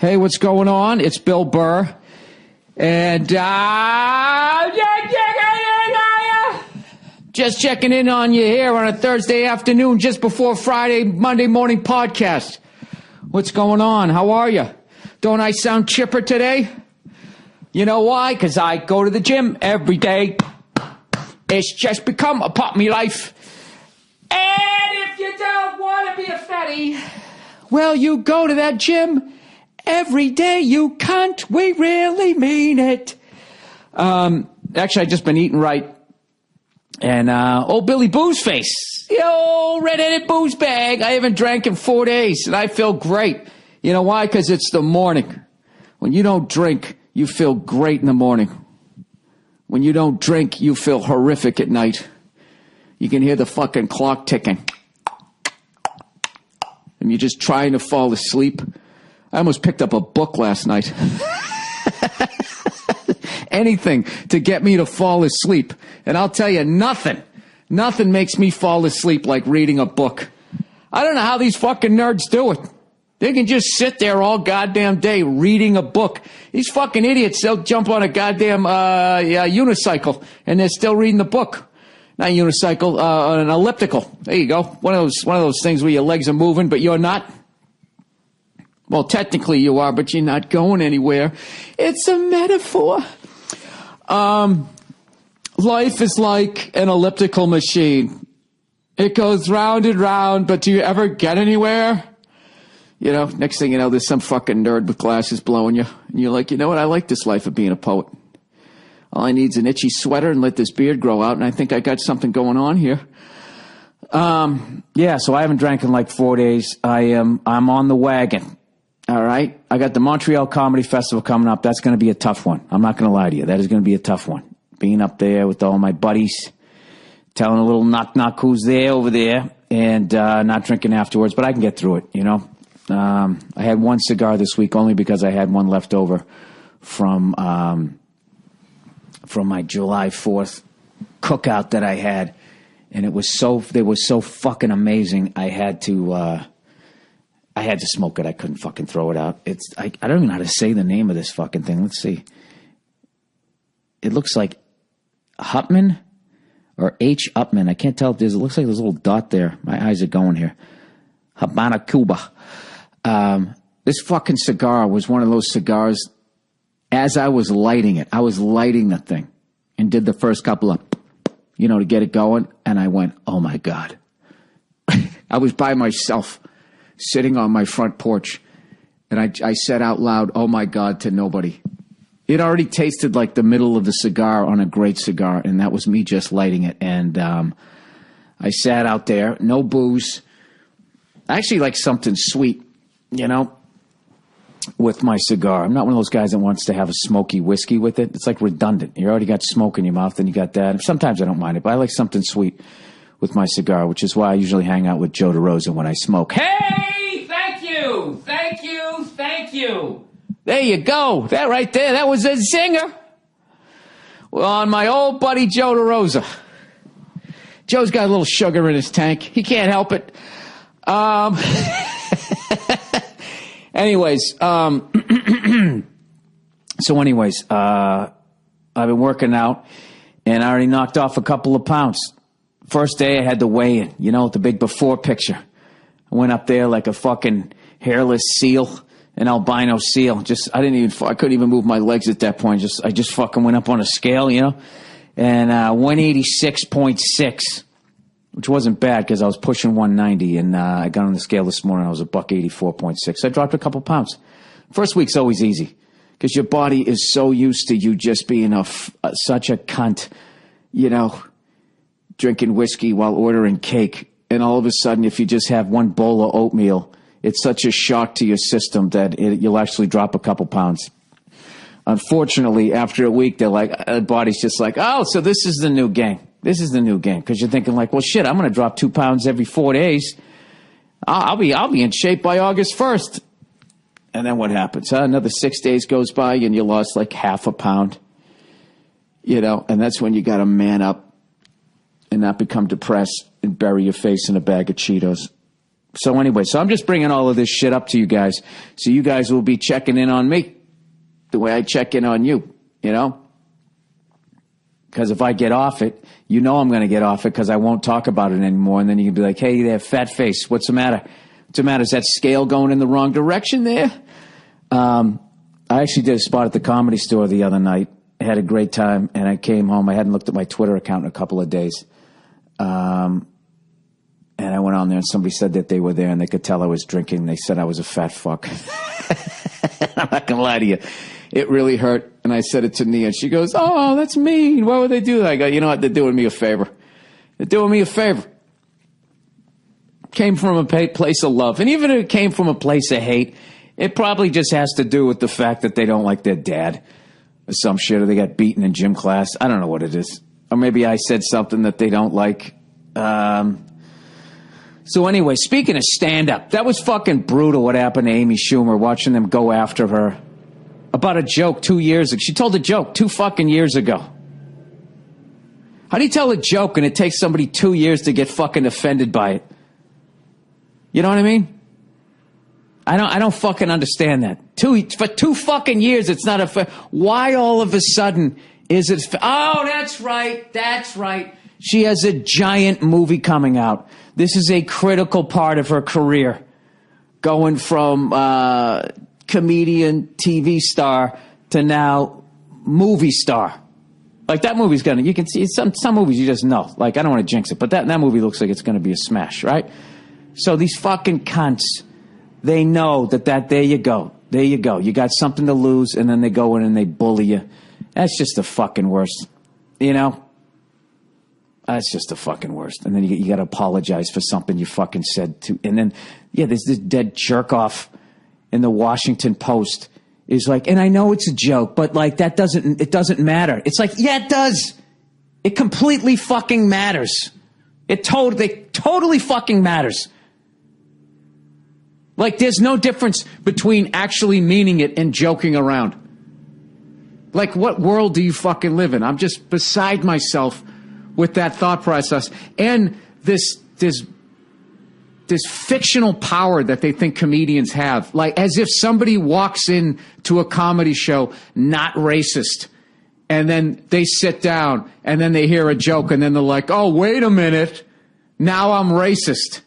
Hey, what's going on? It's Bill Burr. And, just checking in on you here on a Thursday afternoon just before Monday morning podcast. What's going on? How are you? Don't I sound chipper today? You know why? Because I go to the gym every day. It's just become a part of my life. And if you don't want to be a fatty, well, you go to that gym every day, you cunt. We really mean it. Actually, I just been eating right. And old Billy Boozeface, the old red-headed booze bag, I haven't drank in 4 days, and I feel great. You know why? Because it's the morning. When you don't drink, you feel great in the morning. When you don't drink, you feel horrific at night. You can hear the fucking clock ticking. And you're just trying to fall asleep. I almost picked up a book last night. Anything to get me to fall asleep. And I'll tell you, nothing makes me fall asleep like reading a book. I don't know how these fucking nerds do it. They can just sit there all goddamn day reading a book. These fucking idiots, they'll jump on a goddamn unicycle and they're still reading the book. Not a unicycle, an elliptical. There you go. One of those things where your legs are moving, but you're not. Well, technically you are, but you're not going anywhere. It's a metaphor. Life is like an elliptical machine. It goes round and round, but do you ever get anywhere? You know, next thing you know, there's some fucking nerd with glasses blowing you. And you're like, you know what? I like this life of being a poet. All I need is an itchy sweater and let this beard grow out, and I think I got something going on here. Yeah, so I haven't drank in like 4 days. I'm on the wagon. All right? I got the Montreal Comedy Festival coming up. That's going to be a tough one. I'm not going to lie to you. That is going to be a tough one. Being up there with all my buddies, telling a little knock who's there over there, and not drinking afterwards. But I can get through it, you know? I had one cigar this week only because I had one left over from my July 4th cookout that I had. And they were so fucking amazing. I had to smoke it. I couldn't fucking throw it out. I don't even know how to say the name of this fucking thing. Let's see. It looks like Hupman or H. Upman. I can't tell if it looks like there's a little dot there. My eyes are going here. Habana, Cuba. This fucking cigar was one of those cigars. As I was lighting it, I was lighting the thing and did the first couple of, to get it going. And I went, oh my God. I was by myself sitting on my front porch. And I said out loud, oh my God, to nobody. It already tasted like the middle of the cigar on a great cigar. And that was me just lighting it. And I sat out there, no booze. I actually like something sweet, with my cigar. I'm not one of those guys that wants to have a smoky whiskey with it. It's like redundant. You already got smoke in your mouth, and you got that. Sometimes I don't mind it, but I like something sweet with my cigar, which is why I usually hang out with Joe DeRosa when I smoke. Hey, thank you. There you go. That right there, that was a zinger. Well, on my old buddy Joe DeRosa. Joe's got a little sugar in his tank. He can't help it. Anyways, I've been working out, and I already knocked off a couple of pounds. First day I had to weigh in, the big before picture. I went up there like a fucking hairless seal, an albino seal. I couldn't even move my legs at that point. I just fucking went up on a scale, and 186.6. Which wasn't bad because I was pushing 190, and I got on the scale this morning. I was $184.6. I dropped a couple pounds. First week's always easy because your body is so used to you just being such a cunt, drinking whiskey while ordering cake. And all of a sudden, if you just have one bowl of oatmeal, it's such a shock to your system that you'll actually drop a couple pounds. Unfortunately, after a week, the body's just like, oh, so this is the new game. This is the new game, because you're thinking like, well, shit, I'm going to drop 2 pounds every 4 days. I'll be in shape by August 1st. And then what happens? Another 6 days goes by and you lost like half a pound. And that's when you got to man up and not become depressed and bury your face in a bag of Cheetos. So anyway, so I'm just bringing all of this shit up to you guys. So you guys will be checking in on me the way I check in on you, you know? Because if I get off it, you know I'm going to get off it because I won't talk about it anymore. And then you can be like, hey there, fat face, what's the matter? What's the matter? Is that scale going in the wrong direction there? I actually did a spot at the Comedy Store the other night. I had a great time, and I came home. I hadn't looked at my Twitter account in a couple of days. And I went on there, and somebody said that they were there, and they could tell I was drinking. They said I was a fat fuck. I'm not going to lie to you. It really hurt, and I said it to Nia, and she goes, oh, that's mean. Why would they do that? I go, you know what? They're doing me a favor. They're doing me a favor. Came from a place of love. And even if it came from a place of hate, it probably just has to do with the fact that they don't like their dad or some shit, or they got beaten in gym class. I don't know what it is. Or maybe I said something that they don't like. So anyway, speaking of stand-up, that was fucking brutal what happened to Amy Schumer, watching them go after her about a joke 2 years ago. She told a joke 2 fucking years ago. How do you tell a joke and it takes somebody 2 years to get fucking offended by it? You know what I mean? I don't fucking understand that. For 2 fucking years, it's not why all of a sudden is it? Oh, that's right. That's right. She has a giant movie coming out. This is a critical part of her career. Going from comedian, TV star to now movie star. Like that movie's gonna, you can see some movies you just know. Like I don't want to jinx it, but that movie looks like it's gonna be a smash, right? So these fucking cunts, they know that there you go. There you go. You got something to lose, and then they go in and they bully you. That's just the fucking worst. You know? That's just the fucking worst. And then you got to apologize for something you fucking said to. And then, yeah, there's this dead jerk off in the Washington Post is like, and I know it's a joke, but like it doesn't matter. It's like, yeah, it does. It completely fucking matters. It totally fucking matters. Like there's no difference between actually meaning it and joking around. Like what world do you fucking live in? I'm just beside myself with that thought process and this fictional power that they think comedians have. Like as if somebody walks in to a comedy show not racist and then they sit down and then they hear a joke and then they're like, oh, wait a minute, now I'm racist.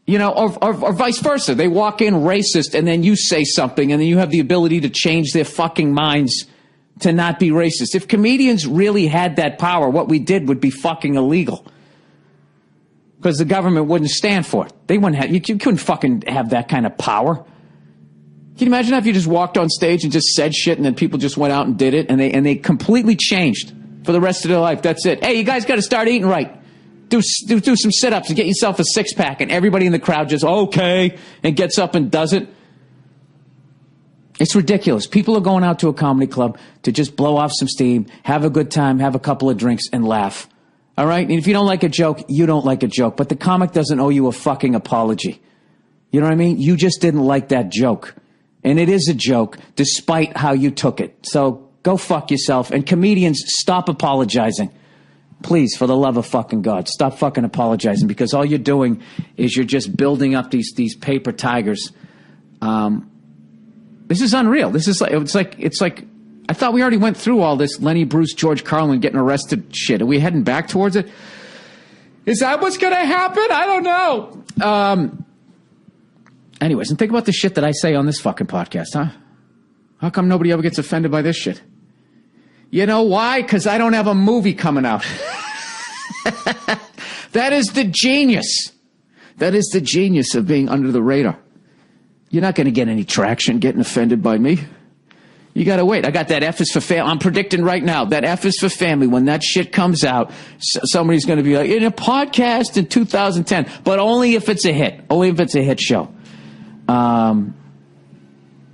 You know, or vice versa. They walk in racist and then you say something and then you have the ability to change their fucking minds to not be racist. If comedians really had that power, what we did would be fucking illegal. Because the government wouldn't stand for it. They wouldn't have, you couldn't fucking have that kind of power. Can you imagine if you just walked on stage and just said shit and then people just went out and did it and they completely changed for the rest of their life? That's it. Hey, you guys got to start eating right. Do some sit-ups and get yourself a six-pack, and everybody in the crowd just, okay, and gets up and does it. It's ridiculous. People are going out to a comedy club to just blow off some steam, have a good time, have a couple of drinks, and laugh. All right? And if you don't like a joke, you don't like a joke. But the comic doesn't owe you a fucking apology. You know what I mean? You just didn't like that joke. And it is a joke, despite how you took it. So go fuck yourself. And comedians, stop apologizing. Please, for the love of fucking God, stop fucking apologizing, because all you're doing is you're just building up these paper tigers. This is unreal. This is it's like I thought we already went through all this Lenny Bruce, George Carlin getting arrested shit. Are we heading back towards it? Is that what's going to happen? I don't know. Anyways, and think about the shit that I say on this fucking podcast, huh? How come nobody ever gets offended by this shit? You know why? Because I don't have a movie coming out. That is the genius. That is the genius of being under the radar. You're not going to get any traction getting offended by me. You got to wait. I got that F is for family. I'm predicting right now that F is for family. When that shit comes out, somebody's going to be like, in a podcast in 2010. But only if it's a hit. Only if it's a hit show.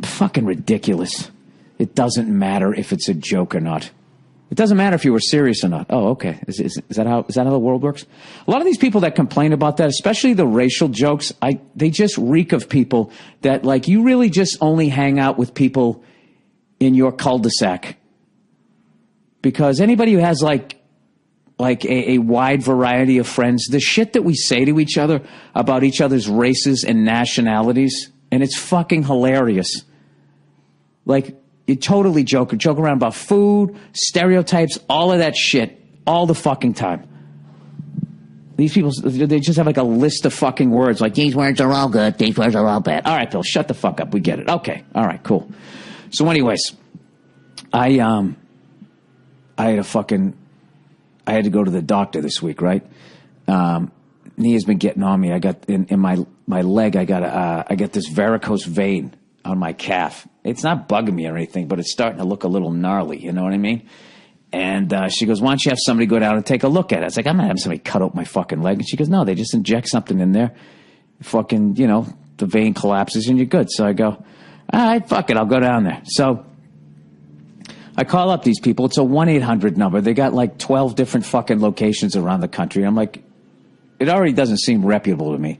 Fucking ridiculous. It doesn't matter if it's a joke or not. It doesn't matter if you were serious or not. Oh, okay. Is that how the world works? A lot of these people that complain about that, especially the racial jokes, they just reek of people that, like, you really just only hang out with people in your cul-de-sac. Because anybody who has like like a wide variety of friends. The shit that we say to each other about each other's races and nationalities, and it's fucking hilarious. Like, you totally joke around about food, stereotypes, all of that shit, all the fucking time. These people, they just have like a list of fucking words. Like, these words are all good, these words are all bad. All right, Bill, shut the fuck up. We get it. Okay. All right, cool. So anyways, I had to go to the doctor this week, right? Nia's been getting on me. I got in my leg, I got this varicose vein on my calf. It's not bugging me or anything, but it's starting to look a little gnarly. You know what I mean? And she goes, why don't you have somebody go down and take a look at it? I was like, I'm not having somebody cut open my fucking leg. And she goes, no, they just inject something in there. Fucking, you know, the vein collapses and you're good. So I go, all right, fuck it, I'll go down there. So I call up these people. It's a 1-800 number. They got like 12 different fucking locations around the country. I'm like, it already doesn't seem reputable to me.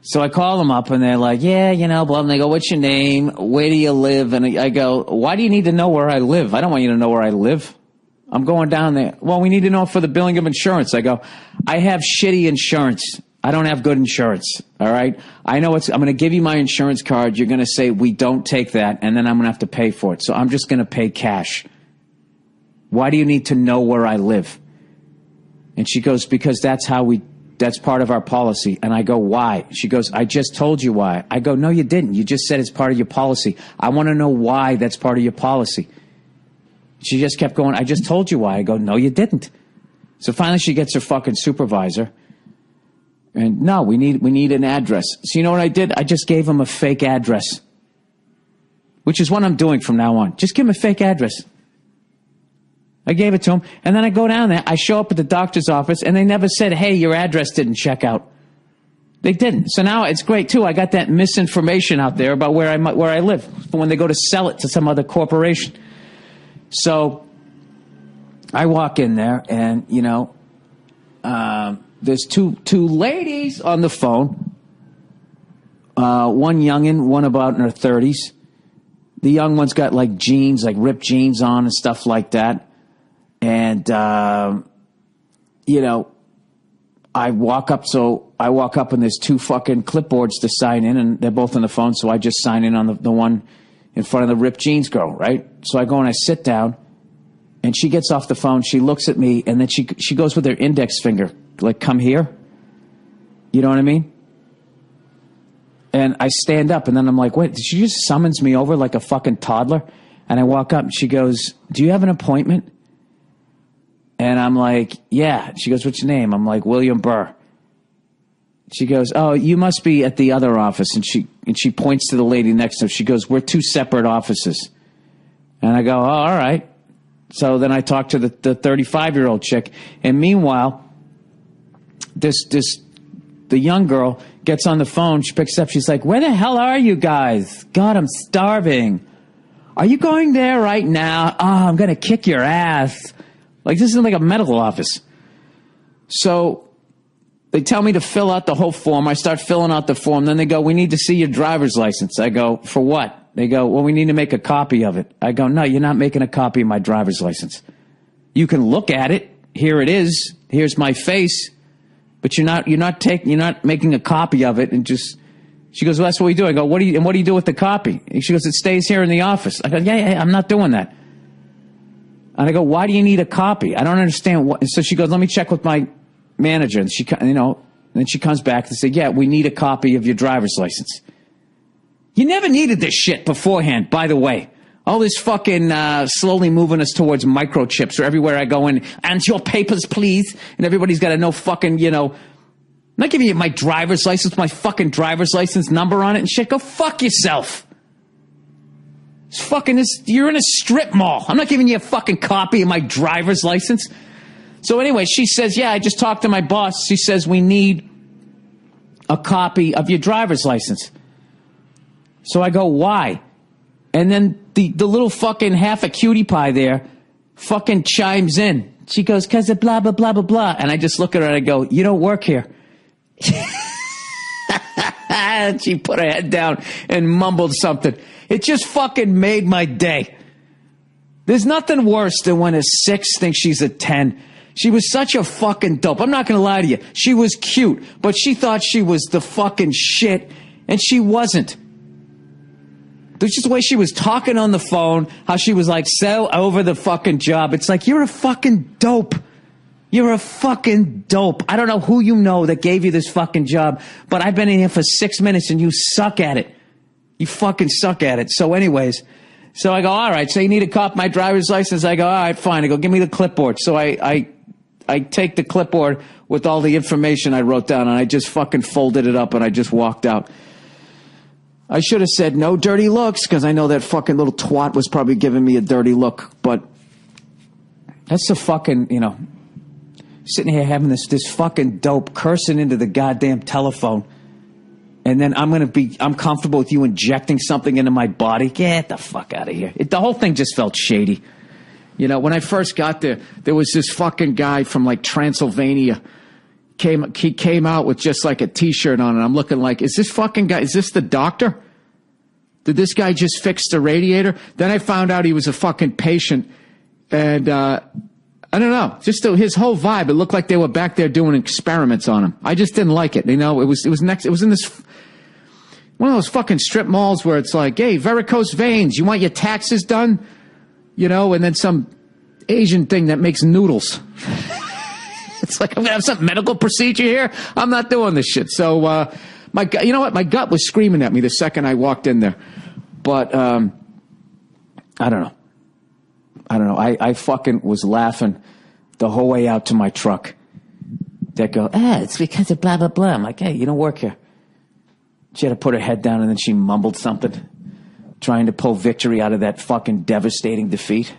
So I call them up and they're like, yeah, you know, blah, and they go, what's your name? Where do you live? And I go, why do you need to know where I live? I don't want you to know where I live. I'm going down there. Well, we need to know for the billing of insurance. I go, I have shitty insurance. I don't have good insurance. All right. I know I'm going to give you my insurance card. You're going to say, we don't take that. And then I'm going to have to pay for it. So I'm just going to pay cash. Why do you need to know where I live? And she goes, because that's part of our policy. And I go, why? She goes, I just told you why. I go, no, you didn't. You just said it's part of your policy. I want to know why that's part of your policy. She just kept going, I just told you why. I go, no, you didn't. So finally she gets her fucking supervisor. And no, we need an address. So you know what I did? I just gave him a fake address, which is what I'm doing from now on. Just give him a fake address. I gave it to him, and then I go down there. I show up at the doctor's office, and they never said, hey, your address didn't check out. They didn't. So now it's great, too. I got that misinformation out there about where I live for when they go to sell it to some other corporation. So I walk in there, and, you know, there's two ladies on the phone. One youngin', one about in her 30s. The young one's got, like, jeans, like ripped jeans on and stuff like that. And, you know, I walk up and there's two fucking clipboards to sign in, and they're both on the phone, so I just sign in on the one in front of the ripped jeans girl, right? So I go and I sit down, and she gets off the phone, she looks at me, and then she goes with her index finger, like, come here. You know what I mean? And I stand up, and then I'm like, wait, did she just summons me over like a fucking toddler? And I walk up, and she goes, do you have an appointment? And I'm like, yeah. She goes, what's your name? I'm like, William Burr. She goes, oh, you must be at the other office. And she points to the lady next to her. She goes, we're two separate offices. And I go, oh, all right. So then I talk to the 35-year-old chick. And meanwhile, the young girl gets on the phone. She picks up. She's like, where the hell are you guys? God, I'm starving. Are you going there right now? Oh, I'm going to kick your ass. Like, this isn't like a medical office. So they tell me to fill out the whole form. I start filling out the form. Then they go, we need to see your driver's license. I go, for what? They go, well, we need to make a copy of it. I go, no, you're not making a copy of my driver's license. You can look at it. Here it is. Here's my face. But you're not making a copy of it and just. She goes, well, that's what we do. I go, what do you do with the copy? And she goes, it stays here in the office. I go, yeah, I'm not doing that. And I go, why do you need a copy? I don't understand what. And so she goes, let me check with my manager. And and then she comes back and says, yeah, we need a copy of your driver's license. You never needed this shit beforehand, by the way. All this fucking slowly moving us towards microchips, or everywhere I go in, and your papers, please. And everybody's got to know fucking, I'm not giving you my driver's license, my fucking driver's license number on it and shit. Go fuck yourself. It's fucking you're in a strip mall. I'm not giving you a fucking copy of my driver's license. So anyway, she says, yeah, I just talked to my boss. She says, we need a copy of your driver's license. So I go, why? And then the little fucking half a cutie pie there fucking chimes in. She goes, cause of blah, blah, blah, blah, blah. And I just look at her and I go, you don't work here. And she put her head down and mumbled something. It just fucking made my day. There's nothing worse than when a 6 thinks she's a 10. She was such a fucking dope. I'm not going to lie to you. She was cute, but she thought she was the fucking shit, and she wasn't. There's just the way she was talking on the phone, how she was like so over the fucking job. It's like, you're a fucking dope. You're a fucking dope. I don't know who you know that gave you this fucking job, but I've been in here for 6 minutes and you suck at it. You fucking suck at it. So anyways, so I go, all right, so you need to copy my driver's license? I go, all right, fine. I go, give me the clipboard. So I take the clipboard with all the information I wrote down, and I just fucking folded it up, and I just walked out. I should have said no dirty looks, because I know that fucking little twat was probably giving me a dirty look, but that's the fucking, you know, sitting here having this fucking dope cursing into the goddamn telephone. And then I'm comfortable with you injecting something into my body. Get the fuck out of here. The whole thing just felt shady. You know, when I first got there, there was this fucking guy from like Transylvania. He came out with just like a t-shirt on, and I'm looking like, is this fucking guy, is this the doctor? Did this guy just fix the radiator? Then I found out he was a fucking patient, and I don't know, just his whole vibe, it looked like they were back there doing experiments on him. I just didn't like it. You know, it was in this one of those fucking strip malls where it's like, hey, varicose veins, you want your taxes done? You know, and then some Asian thing that makes noodles. It's like, I'm going to have some medical procedure here? I'm not doing this shit. So, you know what? My gut was screaming at me the second I walked in there. But, I don't know. I fucking was laughing the whole way out to my truck. They go, it's because of blah, blah, blah. I'm like, hey, you don't work here. She had to put her head down, and then she mumbled something, trying to pull victory out of that fucking devastating defeat.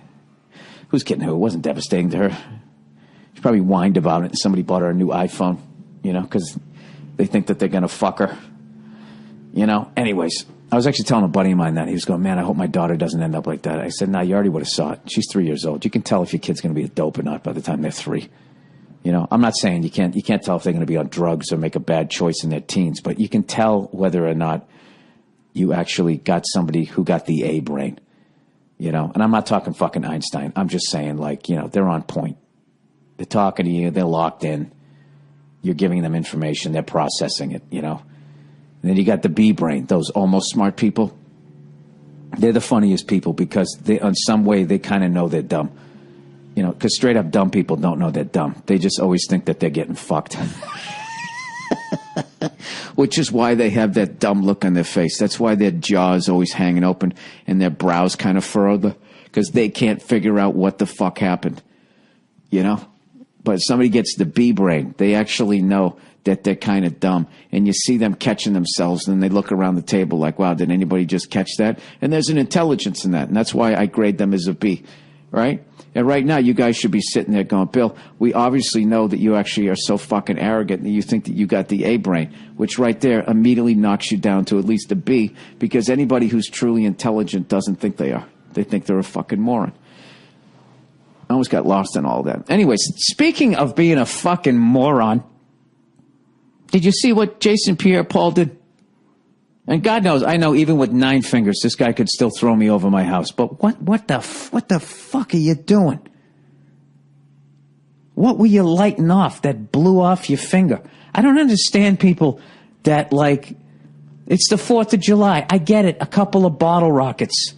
Who's kidding who? It wasn't devastating to her. She probably whined about it, and somebody bought her a new iPhone, you know, because they think that they're going to fuck her. You know? Anyways, I was actually telling a buddy of mine that. He was going, man, I hope my daughter doesn't end up like that. I said, nah, you already would have saw it. She's 3 years old. You can tell if your kid's going to be a dope or not by the time they're 3. You know, I'm not saying you can't tell if they're going to be on drugs or make a bad choice in their teens, but you can tell whether or not you actually got somebody who got the A brain, you know? And I'm not talking fucking Einstein. I'm just saying, like, you know, they're on point. They're talking to you. They're locked in. You're giving them information. They're processing it, you know? And then you got the B brain, those almost smart people. They're the funniest people because they, in some way, they kind of know they're dumb. You know, because straight up dumb people don't know they're dumb. They just always think that they're getting fucked. Which is why they have that dumb look on their face. That's why their jaw is always hanging open and their brows kind of furrowed, because they can't figure out what the fuck happened. You know? But if somebody gets the B brain, they actually know that they're kind of dumb. And you see them catching themselves, and they look around the table like, wow, did anybody just catch that? And there's an intelligence in that. And that's why I grade them as a B. Right? And right now, you guys should be sitting there going, Bill, we obviously know that you actually are so fucking arrogant that you think that you got the A brain, which right there immediately knocks you down to at least a B, because anybody who's truly intelligent doesn't think they are. They think they're a fucking moron. I almost got lost in all that. Anyways, speaking of being a fucking moron, did you see what Jason Pierre-Paul did? And God knows, I know even with 9 fingers, this guy could still throw me over my house. But what the fuck are you doing? What were you lighting off that blew off your finger? I don't understand people that, like, it's the 4th of July. I get it. A couple of bottle rockets.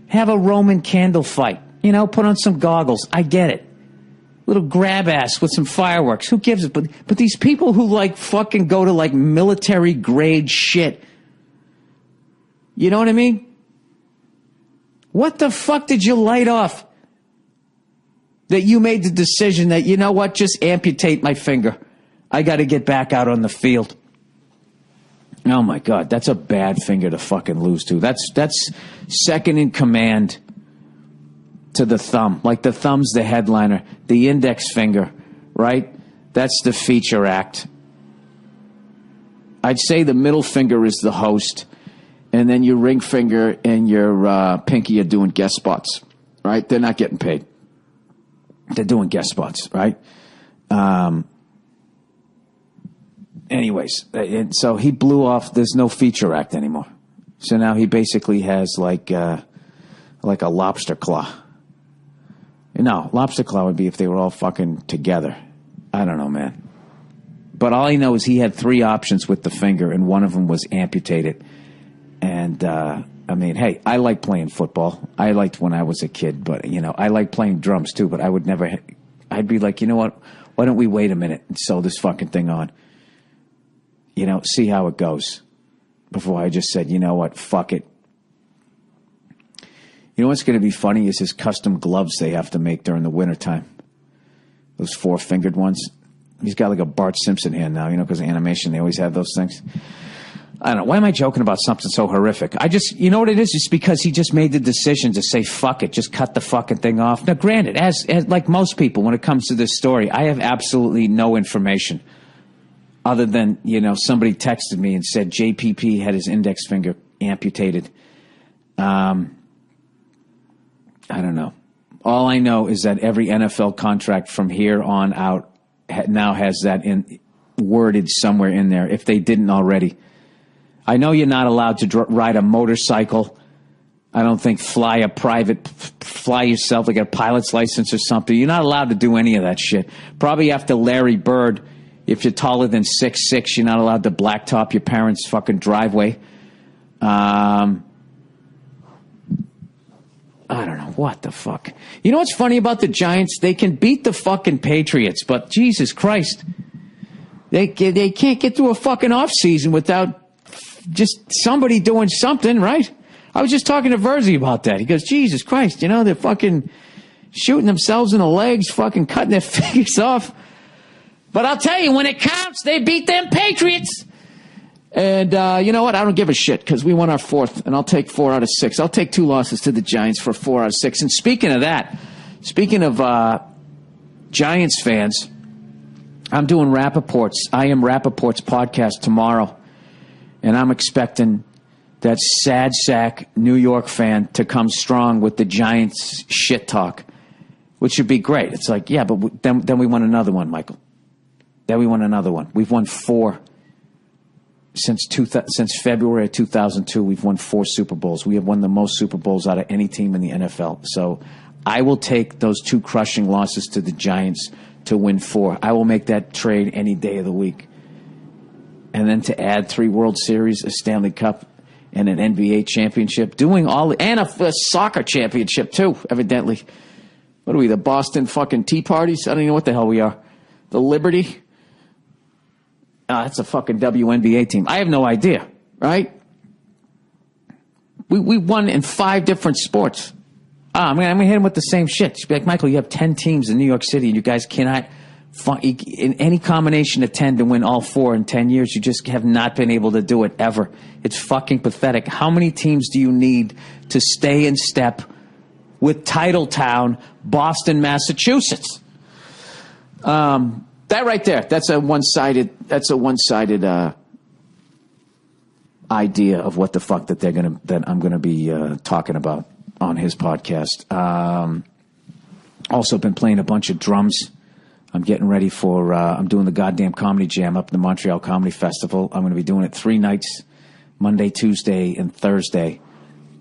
Have a Roman candle fight. You know, put on some goggles. I get it. Little grab ass with some fireworks. Who gives it? But these people who, like, fucking go to, like, military grade shit. You know what I mean? What the fuck did you light off? That you made the decision that, you know what, just amputate my finger. I got to get back out on the field. Oh my God, that's a bad finger to fucking lose to. That's second in command to the thumb. Like the thumb's the headliner. The index finger, right? That's the feature act. I'd say the middle finger is the host. And then your ring finger and your pinky are doing guest spots, right? They're not getting paid. They're doing guest spots, right? Anyways, and so he blew off. There's no feature act anymore. So now he basically has like a lobster claw. No, lobster claw would be if they were all fucking together. I don't know, man. But all I know is he had 3 options with the finger, and one of them was amputated. And, I mean, hey, I like playing football. I liked when I was a kid, but, I like playing drums too, but I would never, I'd be like, you know what? Why don't we wait a minute and sew this fucking thing on? See how it goes. Before I just said, you know what? Fuck it. You know what's going to be funny is his custom gloves they have to make during the wintertime. Those 4-fingered ones. He's got like a Bart Simpson hand now, because of animation, they always have those things. I don't know. Why am I joking about something so horrific? You know what it is? It's because he just made the decision to say, fuck it, just cut the fucking thing off. Now, granted, as like most people, when it comes to this story, I have absolutely no information other than, somebody texted me and said JPP had his index finger amputated. I don't know. All I know is that every NFL contract from here on out now has that worded somewhere in there, if they didn't already. I know you're not allowed to ride a motorcycle. I don't think fly yourself, like a pilot's license or something. You're not allowed to do any of that shit. Probably after Larry Bird, if you're taller than 6'6", you're not allowed to blacktop your parents' fucking driveway. I don't know. What the fuck? You know what's funny about the Giants? They can beat the fucking Patriots, but Jesus Christ. They can't get through a fucking offseason without just somebody doing something, right? I was just talking to Verzi about that. He goes, Jesus Christ, they're fucking shooting themselves in the legs, fucking cutting their fingers off. But I'll tell you, when it counts, they beat them Patriots. And you know what? I don't give a shit because we won our 4th, and I'll take 4 out of 6. I'll take 2 losses to the Giants for 4 out of 6. And speaking of Giants fans, I'm doing Rappaport's. I Am Rappaport's podcast tomorrow, and I'm expecting that sad sack New York fan to come strong with the Giants shit talk, which would be great. It's like, yeah, but then we won another one, Michael. Then we won another one. We've won 4. Since February of 2002, we've won 4 Super Bowls. We have won the most Super Bowls out of any team in the NFL. So I will take those 2 crushing losses to the Giants to win 4. I will make that trade any day of the week. And then to add 3 World Series, a Stanley Cup, and an NBA championship, and a soccer championship too, evidently. What are we, the Boston fucking Tea Parties? I don't even know what the hell we are. The Liberty? That's a fucking WNBA team. I have no idea, right? We won in 5 different sports. I'm going to hit him with the same shit. She'd be like, Michael, you have 10 teams in New York City, and you guys cannot, in any combination of 10 to win all 4 in 10 years, you just have not been able to do it ever. It's fucking pathetic. How many teams do you need to stay in step with Titletown, Boston, Massachusetts? That right there, that's a one-sided idea of what the fuck that I'm gonna be talking about on his podcast. Also been playing a bunch of drums. I'm getting ready for I'm doing the goddamn comedy jam up in the Montreal Comedy Festival. I'm going to be doing it 3 nights, Monday, Tuesday, and Thursday.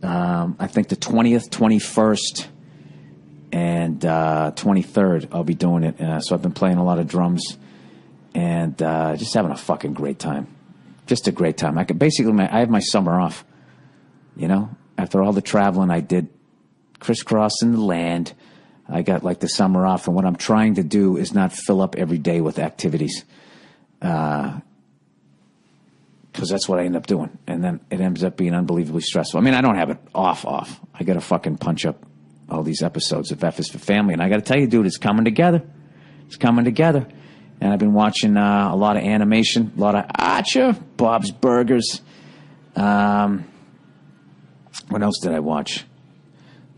I think the 20th, 21st, and 23rd I'll be doing it. So I've been playing a lot of drums and just having a fucking great time. Just a great time. I have my summer off, after all the traveling I did, crisscrossing the land. I got like the summer off, and what I'm trying to do is not fill up every day with activities, because that's what I end up doing, and then it ends up being unbelievably stressful. I mean, I don't have it off. I got to fucking punch up all these episodes of F is for Family, and I got to tell you, dude, it's coming together. It's coming together, and I've been watching a lot of animation, a lot of Archer, Bob's Burgers. What else did I watch?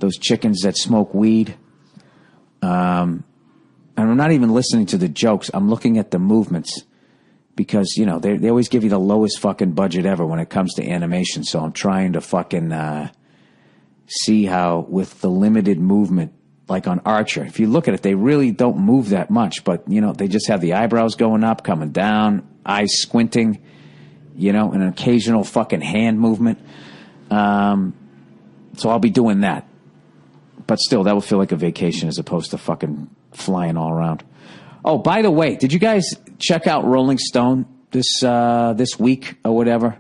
Those chickens that smoke weed. And I'm not even listening to the jokes. I'm looking at the movements because, they always give you the lowest fucking budget ever when it comes to animation. So I'm trying to fucking see how with the limited movement, like on Archer, if you look at it, they really don't move that much. But, they just have the eyebrows going up, coming down, eyes squinting, an occasional fucking hand movement. So I'll be doing that. But still, that will feel like a vacation as opposed to fucking flying all around. Oh, by the way, did you guys check out Rolling Stone this week or whatever?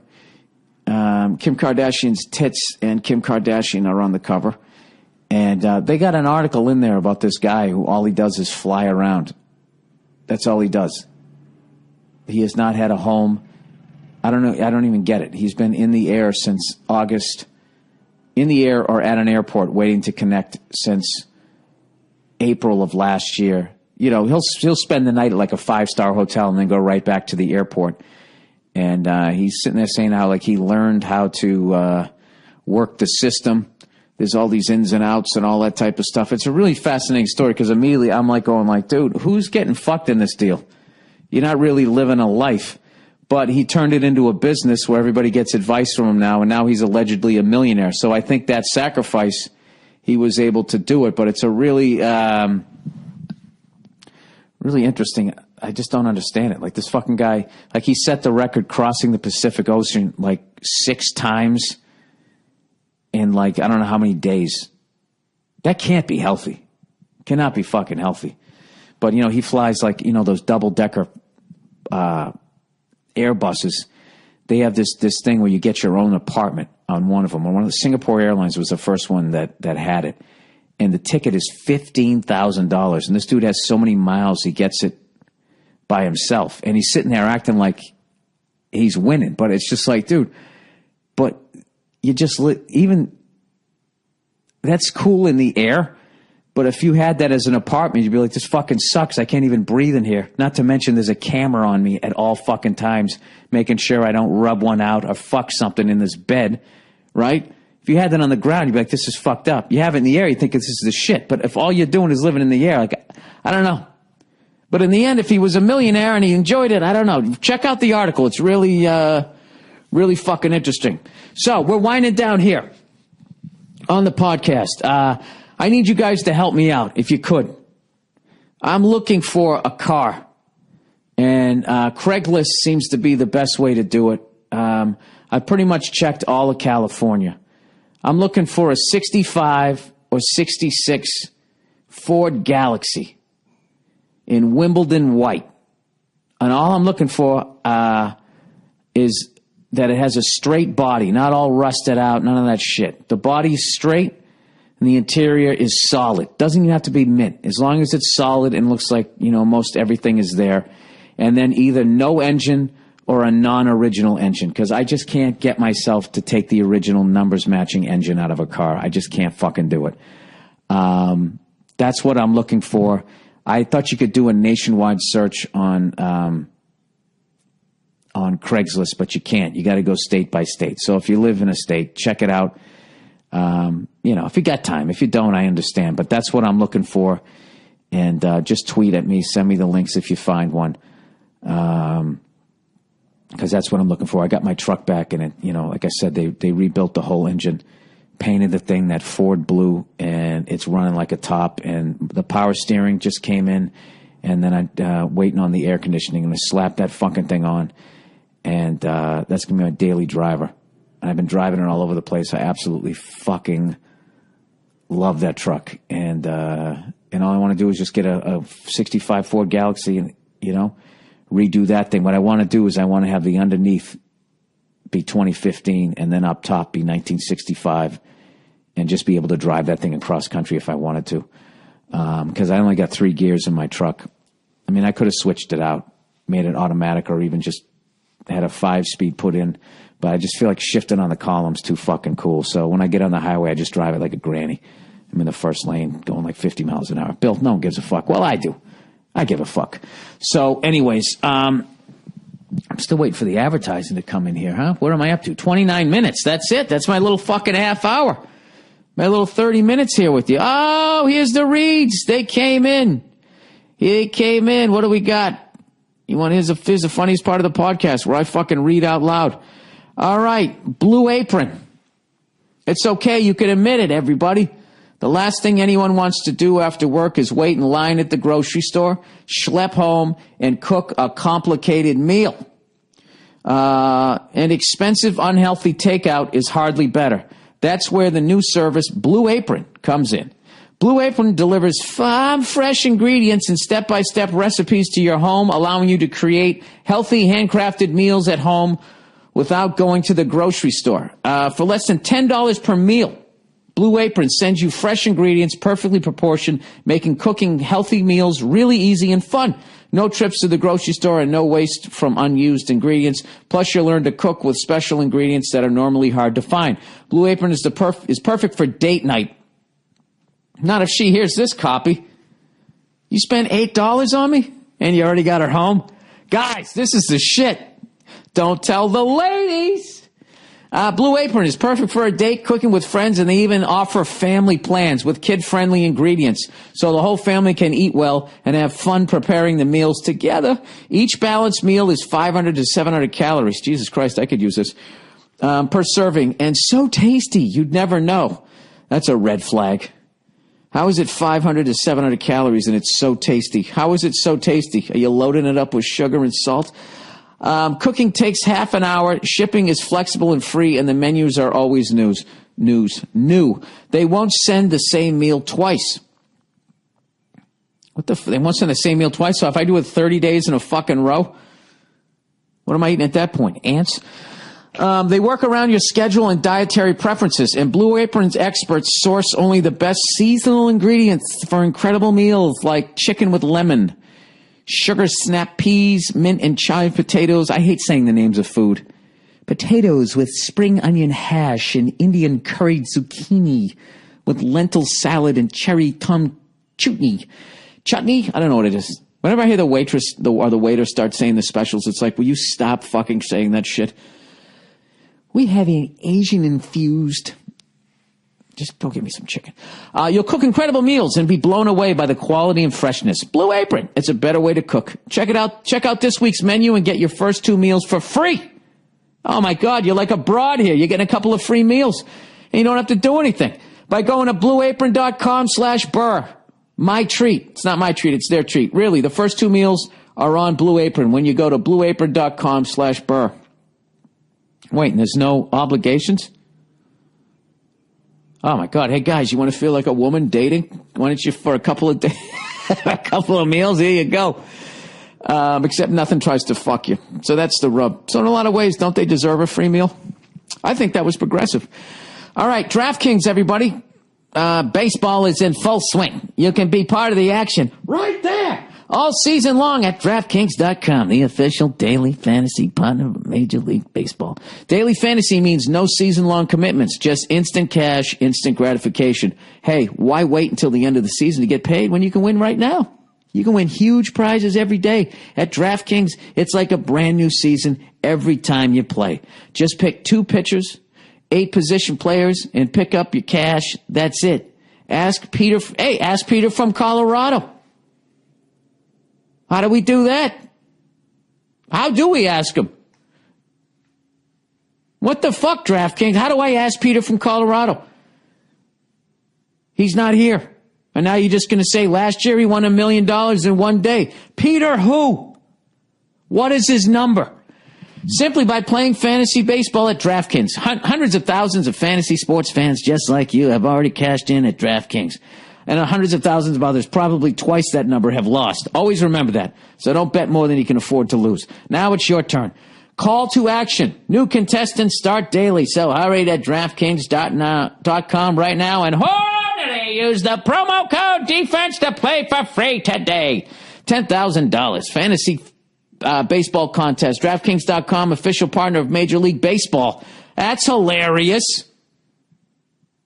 Kim Kardashian's tits and Kim Kardashian are on the cover. And they got an article in there about this guy who all he does is fly around. That's all he does. He has not had a home. I don't know. I don't even get it. He's been in the air since August, in the air or at an airport waiting to connect since April of last year. You know, he'll spend the night at like a 5-star hotel and then go right back to the airport. And he's sitting there saying how like he learned how to work the system. There's all these ins and outs and all that type of stuff. It's a really fascinating story because immediately I'm like going like, dude, who's getting fucked in this deal? You're not really living a life. But he turned it into a business where everybody gets advice from him now, and now he's allegedly a millionaire. So I think that sacrifice, he was able to do it. But it's a really, really interesting. I just don't understand it. Like this fucking guy, like he set the record crossing the Pacific Ocean like 6 times in like I don't know how many days. That can't be healthy. Cannot be fucking healthy. But, you know, he flies like, you know, those double-decker Airbuses. They have this thing where you get your own apartment on one of them. One of the Singapore Airlines was the first one that had it. And the ticket is $15,000. And this dude has so many miles, he gets it by himself. And he's sitting there acting like he's winning. But it's just like, dude, but you just, even, that's cool in the air. But if you had that as an apartment, you'd be like, this fucking sucks. I can't even breathe in here. Not to mention there's a camera on me at all fucking times, making sure I don't rub one out or fuck something in this bed, right? If you had that on the ground, you'd be like, this is fucked up. You have it in the air, you think this is the shit. But if all you're doing is living in the air, like, I don't know. But in the end, if he was a millionaire and he enjoyed it, I don't know. Check out the article. It's really, really fucking interesting. So we're winding down here on the podcast. I need you guys to help me out, if you could. I'm looking for a car, and Craigslist seems to be the best way to do it. I pretty much checked all of California. I'm looking for a 65 or 66 Ford Galaxy in Wimbledon white. And all I'm looking for is that it has a straight body, not all rusted out, none of that shit. The body's straight. And the interior is solid. Doesn't even have to be mint. As long as it's solid and looks like, you know, most everything is there. And then either no engine or a non-original engine. Because I just can't get myself to take the original numbers matching engine out of a car. I just can't fucking do it. That's what I'm looking for. I thought you could do a nationwide search on Craigslist, but you can't. You got to go state by state. So if you live in a state, check it out. You know, if you got time. If you don't, I understand. But that's what I'm looking for. And just tweet at me. Send me the links if you find one. Because that's what I'm looking for. I got my truck back in it. You know, like I said, they rebuilt the whole engine, painted the thing that Ford blue, and it's running like a top. And the power steering just came in. And then I'm waiting on the air conditioning. I'm going to slap that fucking thing on. And that's going to be my daily driver. And I've been driving it all over the place. I absolutely fucking love that truck. And all I want to do is just get a 65 Ford Galaxy and, you know, redo that thing. What I want to do is I want to have the underneath be 2015 and then up top be 1965 and just be able to drive that thing across country if I wanted to. Because I only got 3 gears in my truck. I mean, I could have switched it out, made it automatic, or even just had a 5-speed put in. But I just feel like shifting on the column's too fucking cool. So when I get on the highway, I just drive it like a granny. I'm in the first lane going like 50 miles an hour. Bill, no one gives a fuck. Well, I do. I give a fuck. So anyways, I'm still waiting for the advertising to come in here, huh? What am I up to? 29 minutes. That's it. That's my little fucking half hour. My little 30 minutes here with you. Oh, here's the reads. They came in. They came in. What do we got? You want, here's the funniest part of the podcast where I fucking read out loud. All right, Blue Apron. It's okay. You can admit it, everybody. The last thing anyone wants to do after work is wait in line at the grocery store, schlep home, and cook a complicated meal. And expensive, unhealthy takeout is hardly better. That's where the new service, Blue Apron, comes in. Blue Apron delivers farm fresh ingredients and step-by-step recipes to your home, allowing you to create healthy, handcrafted meals at home without going to the grocery store. For less than $10 per meal, Blue Apron sends you fresh ingredients, perfectly proportioned, making cooking healthy meals really easy and fun. No trips to the grocery store and no waste from unused ingredients. Plus, you'll learn to cook with special ingredients that are normally hard to find. Blue Apron is perfect for date night. Not if she hears this copy. You spent $8 on me and you already got her home? Guys, this is the shit. Don't tell the ladies. Blue Apron is perfect for a date, cooking with friends, and they even offer family plans with kid-friendly ingredients so the whole family can eat well and have fun preparing the meals together. Each balanced meal is 500 to 700 calories. Jesus Christ, I could use this. Per serving, and so tasty, you'd never know. That's a red flag. How is it 500 to 700 calories and it's so tasty? How is it so tasty? Are you loading it up with sugar and salt? Cooking takes half an hour. Shipping is flexible and free, and the menus are always new. They won't send the same meal twice. They won't send the same meal twice? So if I do it 30 days in a fucking row, what am I eating at that point? Ants? They work around your schedule and dietary preferences, and Blue Apron's experts source only the best seasonal ingredients for incredible meals like chicken with lemon, sugar snap peas, mint and chive potatoes. I hate saying the names of food. Potatoes with spring onion hash and Indian curried zucchini with lentil salad and cherry tom chutney. Chutney? I don't know what it is. Whenever I hear the waitress or the waiter start saying the specials, it's like, will you stop fucking saying that shit? We have an Asian infused. Just go get me some chicken. You'll cook incredible meals and be blown away by the quality and freshness. Blue Apron, it's a better way to cook. Check it out. Check out this week's menu and get your first 2 meals for free. Oh my God, you're like a broad here. You're getting a couple of free meals and you don't have to do anything by going to blueapron.com/Burr. My treat. It's not my treat. It's their treat. Really, the first 2 meals are on Blue Apron when you go to blueapron.com/Burr. Wait, and there's no obligations? Oh my God. Hey guys, you want to feel like a woman dating? Why don't you for a couple of a couple of meals? Here you go. Except nothing tries to fuck you. So that's the rub. So in a lot of ways, don't they deserve a free meal? I think that was progressive. All right. DraftKings, everybody. Baseball is in full swing. You can be part of the action right there all season long at DraftKings.com, the official daily fantasy partner of Major League Baseball. Daily fantasy means no season-long commitments, just instant cash, instant gratification. Hey, why wait until the end of the season to get paid when you can win right now? You can win huge prizes every day. At DraftKings, it's like a brand new season every time you play. Just pick 2 pitchers, 8 position players, and pick up your cash. That's it. Ask Peter from Colorado. How do we do that? How do we ask him? What the fuck, DraftKings? How do I ask Peter from Colorado? He's not here. And now you're just going to say last year he won $1 million in one day. Peter who? What is his number? Simply by playing fantasy baseball at DraftKings. Hundreds of thousands of fantasy sports fans just like you have already cashed in at DraftKings. And hundreds of thousands of others, probably twice that number, have lost. Always remember that. So don't bet more than you can afford to lose. Now it's your turn. Call to action. New contestants start daily. So hurry to DraftKings.com right now and use the promo code DEFENSE to play for free today. $10,000 fantasy baseball contest. DraftKings.com, official partner of Major League Baseball. That's hilarious.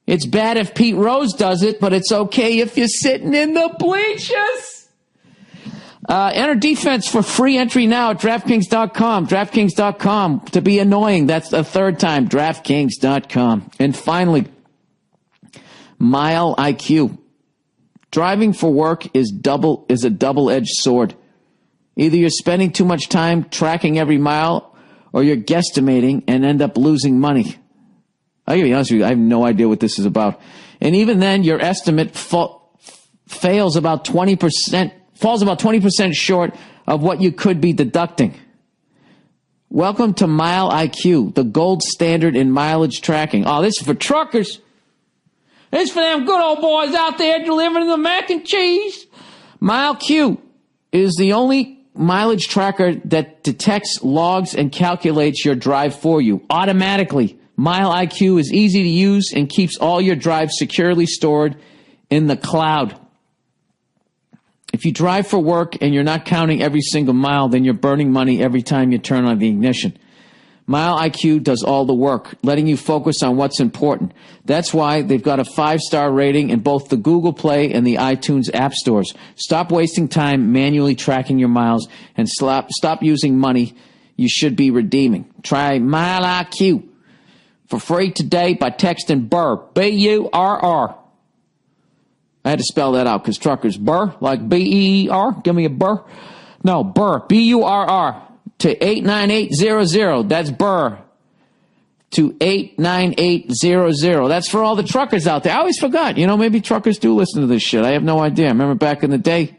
It's bad if Pete Rose does it, but it's okay if you're sitting in the bleachers. Enter defense for free entry now at DraftKings.com. DraftKings.com to be annoying. That's the 3rd time. DraftKings.com. And finally, Mile IQ. Driving for work is a double-edged sword. Either you're spending too much time tracking every mile, or you're guesstimating and end up losing money. I'll be honest with you, I have no idea what this is about. And even then, your estimate falls about 20% short of what you could be deducting. Welcome to Mile IQ, the gold standard in mileage tracking. Oh, this is for truckers. It's for them good old boys out there delivering the mac and cheese. MileQ is the only mileage tracker that detects, logs, and calculates your drive for you automatically. MileIQ is easy to use and keeps all your drives securely stored in the cloud. If you drive for work and you're not counting every single mile, then you're burning money every time you turn on the ignition. MileIQ does all the work, letting you focus on what's important. That's why they've got a 5-star rating in both the Google Play and the iTunes app stores. Stop wasting time manually tracking your miles and stop using money you should be redeeming. Try MileIQ for free today by texting Burr, B-U-R-R. I had to spell that out because truckers, Burr, like B-E-E-R, give me a Burr. No, Burr, B-U-R-R. To 89800. That's Burr. To 89800. That's for all the truckers out there. I always forgot. Maybe truckers do listen to this shit. I have no idea. I remember back in the day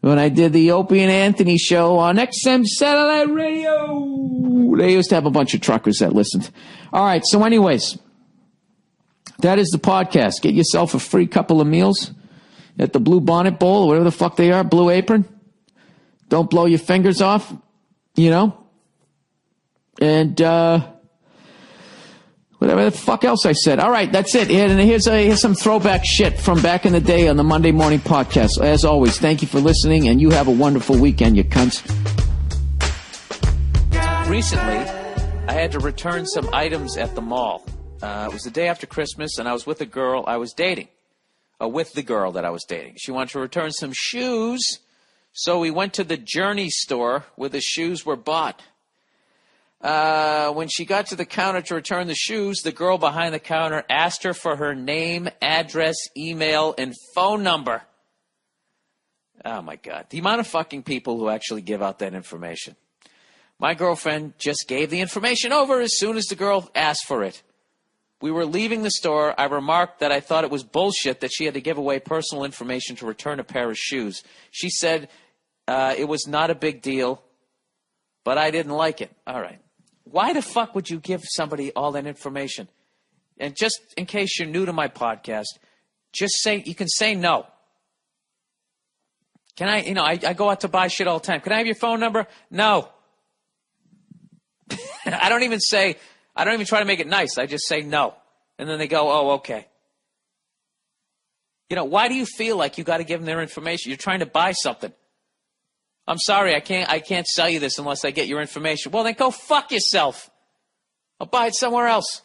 when I did the Opie and Anthony show on XM Satellite Radio. They used to have a bunch of truckers that listened. All right. So anyways, that is the podcast. Get yourself a free couple of meals at the Blue Bonnet Bowl or whatever the fuck they are. Blue Apron. Don't blow your fingers off. And whatever the fuck else I said. All right, that's it. And here's some throwback shit from back in the day on the Monday Morning Podcast. As always, thank you for listening, and you have a wonderful weekend, you cunts. Recently, I had to return some items at the mall. It was the day after Christmas, and I was with a girl I was dating. With the girl that I was dating. She wanted to return some shoes. So we went to the Journey store where the shoes were bought. When she got to the counter to return the shoes, the girl behind the counter asked her for her name, address, email, and phone number. Oh, my God. The amount of fucking people who actually give out that information. My girlfriend just gave the information over as soon as the girl asked for it. We were leaving the store. I remarked that I thought it was bullshit that she had to give away personal information to return a pair of shoes. She said it was not a big deal, but I didn't like it. All right. Why the fuck would you give somebody all that information? And just in case you're new to my podcast, you can say no. Can I go out to buy shit all the time. Can I have your phone number? No. I don't even try to make it nice. I just say no. And then they go, oh, okay. Why do you feel like you got to give them their information? You're trying to buy something. I'm sorry, I can't sell you this unless I get your information. Well, then go fuck yourself. I'll buy it somewhere else.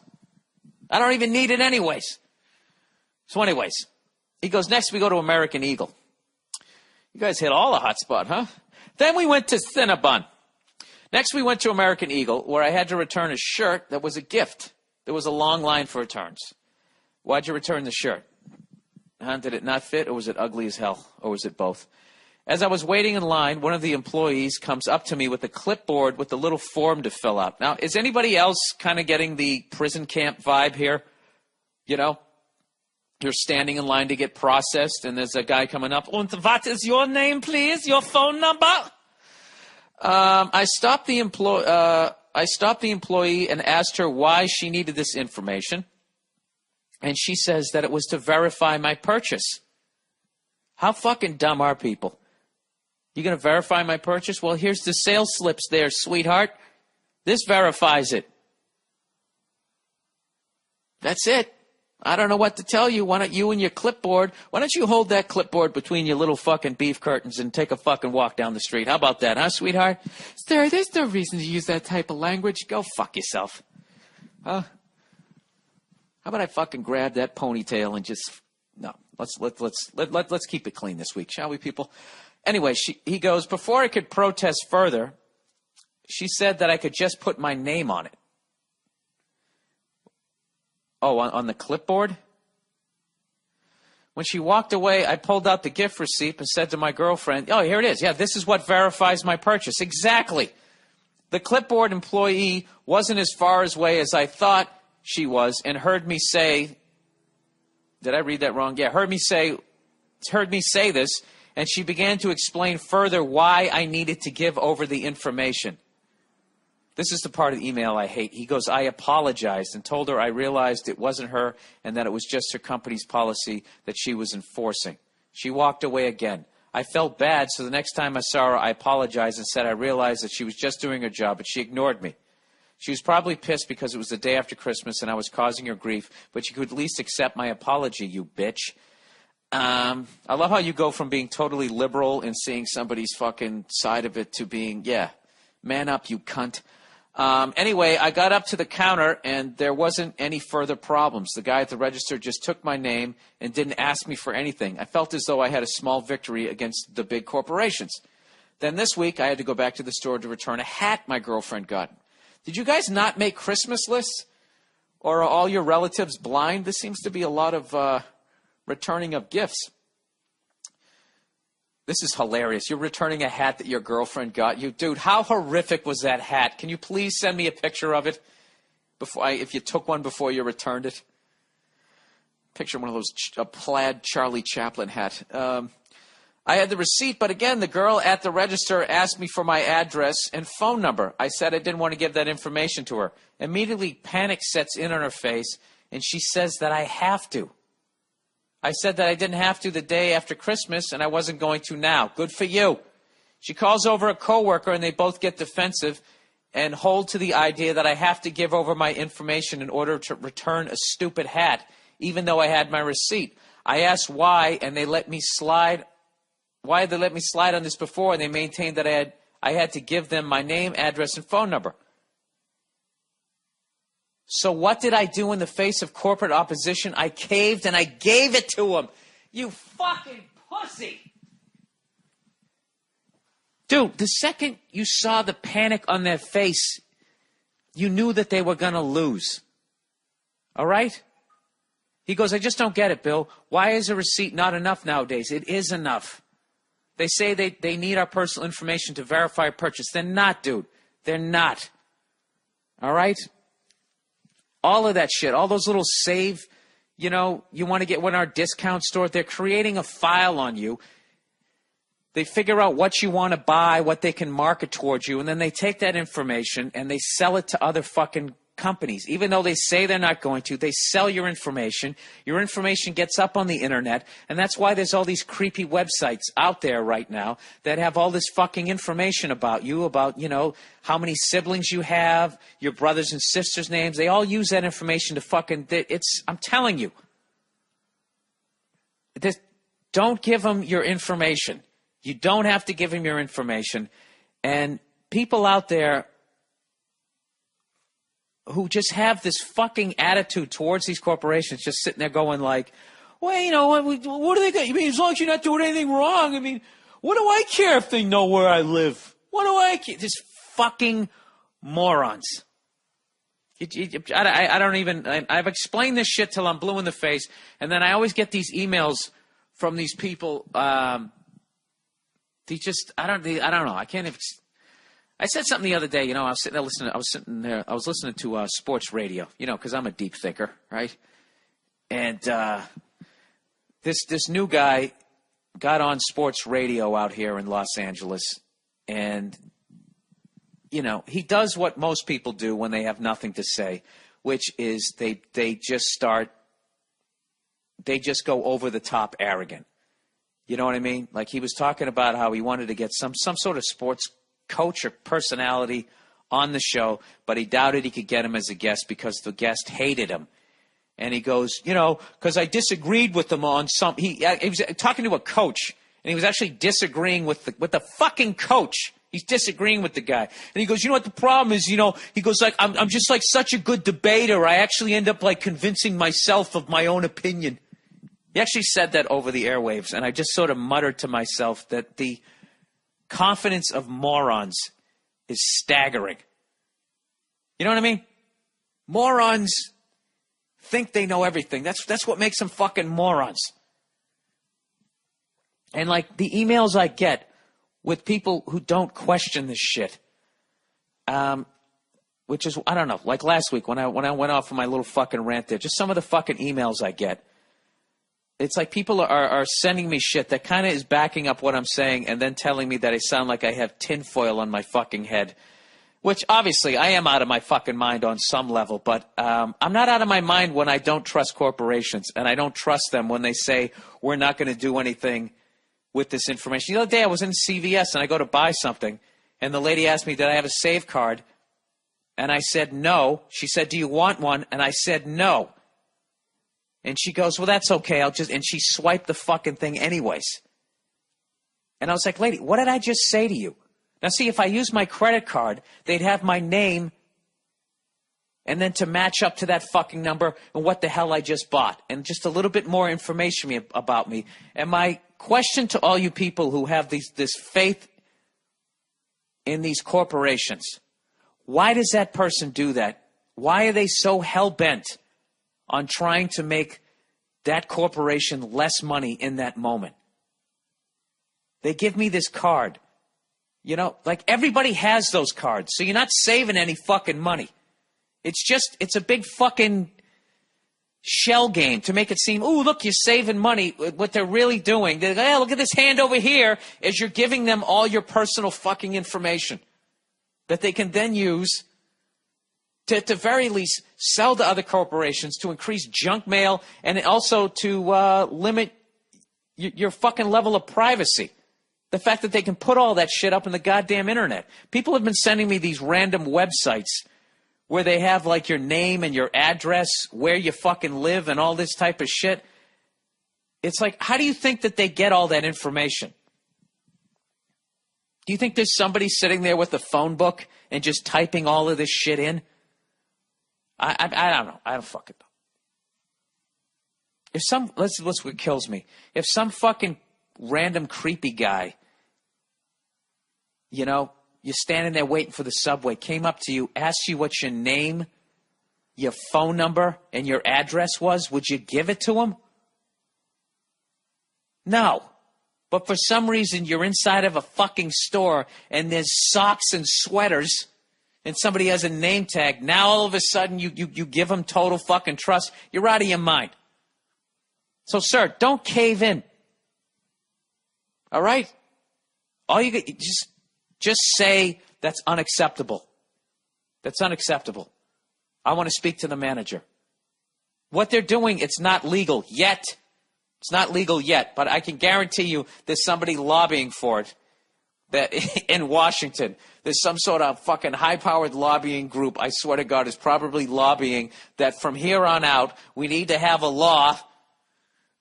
I don't even need it anyways. So anyways, he goes, next we go to American Eagle. You guys hit all the hot spot, huh? Then we went to Cinnabon. Next we went to American Eagle, where I had to return a shirt that was a gift. There was a long line for returns. Why'd you return the shirt? Did it not fit, or was it ugly as hell, or was it both? As I was waiting in line, one of the employees comes up to me with a clipboard with a little form to fill out. Now, is anybody else kind of getting the prison camp vibe here? You're standing in line to get processed, and there's a guy coming up. And what is your name, please? Your phone number? I stopped the employee and asked her why she needed this information. And she says that it was to verify my purchase. How fucking dumb are people? You going to verify my purchase? Well, here's the sales slips there, sweetheart. This verifies it. That's it. I don't know what to tell you. Why don't you and your clipboard, why don't you hold that clipboard between your little fucking beef curtains and take a fucking walk down the street? How about that, huh, sweetheart? Sir, there's no reason to use that type of language. Go fuck yourself. Huh? How about I fucking grab that ponytail and just... No, let's keep it clean this week, shall we, people? Anyway, he goes, before I could protest further, she said that I could just put my name on it. Oh, on the clipboard? When she walked away, I pulled out the gift receipt and said to my girlfriend, oh, here it is. Yeah, this is what verifies my purchase. Exactly. The clipboard employee wasn't as far away as I thought she was and heard me say... Did I read that wrong? Yeah, heard me say this, and she began to explain further why I needed to give over the information. This is the part of the email I hate. He goes, I apologized and told her I realized it wasn't her and that it was just her company's policy that she was enforcing. She walked away again. I felt bad, so the next time I saw her, I apologized and said I realized that she was just doing her job, but she ignored me. She was probably pissed because it was the day after Christmas and I was causing her grief, but she could at least accept my apology, you bitch. I love how you go from being totally liberal and seeing somebody's fucking side of it to being, yeah, man up, you cunt. Anyway, I got up to the counter and there wasn't any further problems. The guy at the register just took my name and didn't ask me for anything. I felt as though I had a small victory against the big corporations. Then this week, I had to go back to the store to return a hat my girlfriend got. Did you guys not make Christmas lists? Or are all your relatives blind? This seems to be a lot of returning of gifts. This is hilarious. You're returning a hat that your girlfriend got you. Dude, how horrific was that hat? Can you please send me a picture of it if you took one before you returned it? Picture one of those a plaid Charlie Chaplin hat. I had the receipt, but again, the girl at the register asked me for my address and phone number. I said I didn't want to give that information to her. Immediately, panic sets in on her face, and she says that I have to. I said that I didn't have to the day after Christmas, and I wasn't going to now. Good for you. She calls over a coworker, and they both get defensive and hold to the idea that I have to give over my information in order to return a stupid hat, even though I had my receipt. I asked why, and they let me slide. Why had they let me slide on this before? And they maintained that I had to give them my name, address, and phone number. So what did I do in the face of corporate opposition? I caved and I gave it to them. You fucking pussy. Dude, the second you saw the panic on their face, you knew that they were going to lose. All right? He goes, I just don't get it, Bill. Why is a receipt not enough nowadays? It is enough. They say they need our personal information to verify a purchase. They're not, dude. They're not. All right? All of that shit, all those little save, you want to get one in our discount store. They're creating a file on you. They figure out what you want to buy, what they can market towards you, and then they take that information and they sell it to other fucking companies. Even though they say they're not going to, they sell your information. Your information gets up on the internet, and that's why there's all these creepy websites out there right now that have all this fucking information about you, about, how many siblings you have, your brothers and sisters' names. They all use that information to fucking, I'm telling you. Don't give them your information. You don't have to give them your information. And people out there who just have this fucking attitude towards these corporations, just sitting there going like, well, what do they got? You mean, as long as you're not doing anything wrong, I mean, what do I care if they know where I live? What do I care? Just fucking morons. I don't even, I've explained this shit till I'm blue in the face, and then I always get these emails from these people, I don't know, I can't even. I said something the other day, I was sitting there listening. I was listening to sports radio, because I'm a deep thinker, right? And this new guy got on sports radio out here in Los Angeles, and he does what most people do when they have nothing to say, which is they just go over the top arrogant. You know what I mean? Like he was talking about how he wanted to get some sort of sports coach or personality on the show, but he doubted he could get him as a guest because the guest hated him. And he goes, because I disagreed with them on some. He was talking to a coach, and he was actually disagreeing with the fucking coach. He's disagreeing with the guy, and he goes, what the problem is? He goes like, I'm just like such a good debater. I actually end up like convincing myself of my own opinion. He actually said that over the airwaves, and I just sort of muttered to myself that the confidence of morons is staggering. You know what I mean? Morons think they know everything. That's what makes them fucking morons. And like the emails I get with people who don't question this shit, which is, I don't know, like last week when I went off on my little fucking rant there, just some of the fucking emails I get. It's like people are sending me shit that kind of is backing up what I'm saying and then telling me that I sound like I have tinfoil on my fucking head Which, obviously, I am out of my fucking mind on some level, but I'm not out of my mind when I don't trust corporations, and I don't trust them when they say, we're not going to do anything with this information. The other day I was in CVS, and I go to buy something, and the lady asked me, did I have a save card? And I said, no. She said, do you want one? And I said, no. And she goes, well, that's okay. And she swiped the fucking thing anyways. And I was like, lady, what did I just say to you? Now, see, if I use my credit card, they'd have my name and then to match up to that fucking number and what the hell I just bought and just a little bit more information about me. And my question to all you people who have this faith in these corporations, why does that person do that? Why are they so hell-bent on trying to make that corporation less money in that moment? They give me this card. You know, like everybody has those cards, so you're not saving any fucking money. It's a big fucking shell game to make it seem, ooh, look, you're saving money. What they're really doing, they're like, hey, look at this hand over here, as you're giving them all your personal fucking information that they can then use to at the very least sell to other corporations to increase junk mail and also to limit your fucking level of privacy. The fact that they can put all that shit up in the goddamn internet. People have been sending me these random websites where they have like your name and your address, where you fucking live and all this type of shit. It's like, how do you think that they get all that information? Do you think there's somebody sitting there with a phone book and just typing all of this shit in? I don't know. I don't fucking know. Let's what kills me. If some fucking random creepy guy, you know, you're standing there waiting for the subway, came up to you, asked you what your name, your phone number, and your address was, would you give it to him? No. But for some reason, you're inside of a fucking store, and there's socks and sweaters, and somebody has a name tag. Now, all of a sudden, you give them total fucking trust. You're out of your mind. So, sir, don't cave in. All right? All you get, just say that's unacceptable. That's unacceptable. I want to speak to the manager. What they're doing, it's not legal yet. It's not legal yet, but I can guarantee you there's somebody lobbying for it that in Washington. There's some sort of fucking high-powered lobbying group, I swear to God, is probably lobbying that from here on out we need to have a law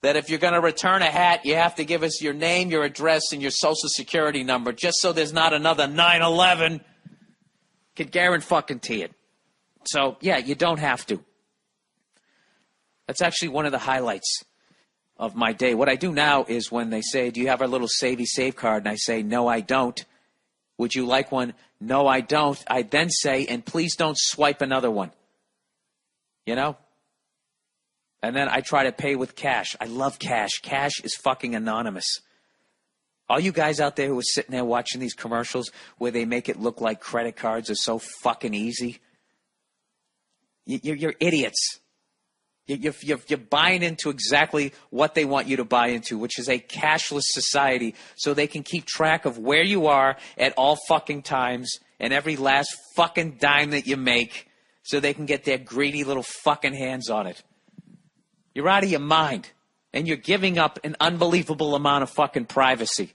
that if you're going to return a hat, you have to give us your name, your address, and your social security number, just so there's not another 9/11. Could guarantee it. So, yeah, you don't have to. That's actually one of the highlights of my day. What I do now is when they say, do you have our little Savey Save card? And I say, no, I don't. Would you like one? No, I don't. I then say, and please don't swipe another one. You know? And then I try to pay with cash. I love cash. Cash is fucking anonymous. All you guys out there who are sitting there watching these commercials where they make it look like credit cards are so fucking easy, you're idiots. You're buying into exactly what they want you to buy into, which is a cashless society so they can keep track of where you are at all fucking times and every last fucking dime that you make so they can get their greedy little fucking hands on it. You're out of your mind, and you're giving up an unbelievable amount of fucking privacy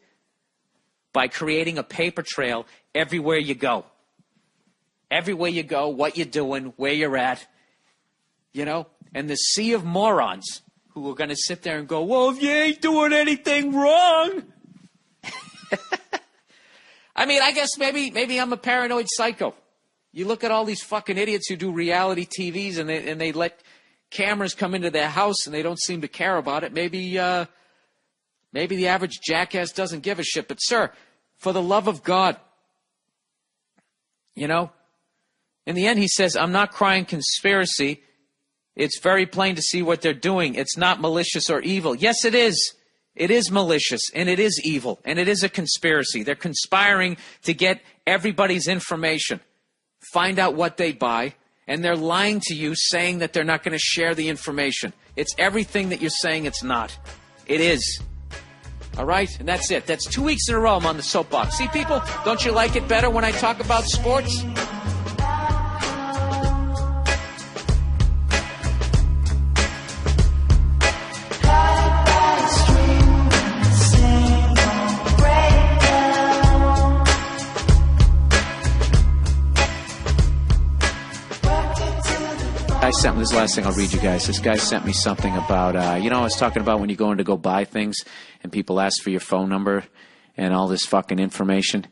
by creating a paper trail everywhere you go. Everywhere you go, what you're doing, where you're at, you know? And the sea of morons who are going to sit there and go, well, if you ain't doing anything wrong. I mean, I guess maybe I'm a paranoid psycho. You look at all these fucking idiots who do reality TVs and they let cameras come into their house and they don't seem to care about it. Maybe the average jackass doesn't give a shit. But, sir, for the love of God, you know, in the end he says, I'm not crying conspiracy. It's very plain to see what they're doing. It's not malicious or evil. Yes, it is. It is malicious, and it is evil, and it is a conspiracy. They're conspiring to get everybody's information, find out what they buy, and they're lying to you saying that they're not going to share the information. It's everything that you're saying it's not. It is. All right? And that's it. That's 2 weeks in a row I'm on the soapbox. See, people, don't you like it better when I talk about sports? last thing I'll read you guys. This guy sent me something about, I was talking about when you go in to go buy things and people ask for your phone number and all this fucking information,